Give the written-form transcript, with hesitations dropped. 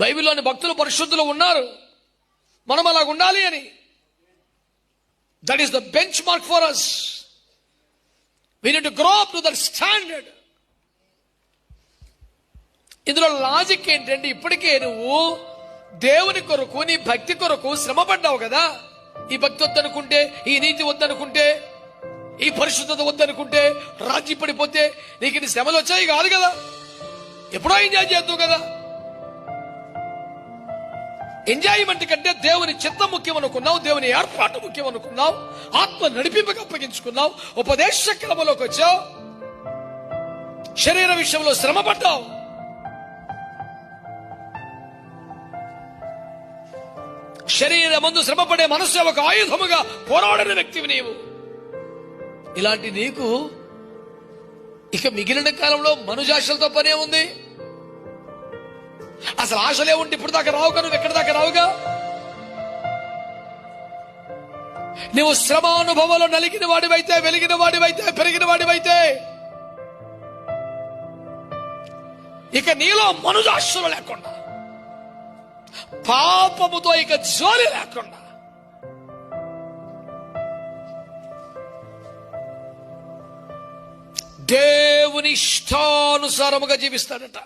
బైబిల్లోని భక్తులు పరిశుద్ధులు ఉన్నారు, మనం అలాగ ఉండాలి అని. That is the benchmark for us. We need to grow up to that standard. ఇందులో లాజిక్ ఏంటంటే, ఇప్పటికే నువ్వు దేవుని కొరకు, నీ భక్తి కొరకు శ్రమ పడ్డావు కదా. ఈ భక్తి వద్దనుకుంటే, ఈ నీతి వద్దనుకుంటే, ఈ పరిశుద్ధత వద్దనుకుంటే, రాజీ పడిపోతే నీకు ఇన్ని శ్రమలు వచ్చాయి కాదు కదా. ఎప్పుడో ఎంజాయ్ చేద్దావు కదా. ఎంజాయ్మెంట్ కంటే దేవుని చిత్తం ముఖ్యం అనుకున్నావు, దేవుని ఏర్పాటు ముఖ్యం అనుకున్నావు, ఆత్మ నడిపింపక అప్పగించుకున్నావు, ఉపదేశ క్రమంలోకి వచ్చావు, శరీర విషయంలో శ్రమ పడ్డావు. శరీరమందు శ్రమపడే మనస్సు ఒక ఆయుధముగా పోరాడిన వ్యక్తివి నీవు. ఇలాంటి నీకు ఇక మిగిలిన కాలంలో మనుజాశలతో పనే ఉంది. అసలు ఆశలే ఉంటే ఇప్పుడు దాకా రావుగా, నువ్వు ఎక్కడి దాకా రావుగా. నువ్వు శ్రమానుభవంలో నలిగిన వాడివైతే, వెలిగిన వాడివైతే, పెరిగిన వాడివైతే, ఇక నీలో మనుజాశలు లేకుండా, పాపముతో ఇక జోలి లేకుండా, దేవుని ఇష్టానుసారముగా జీవిస్తాడట.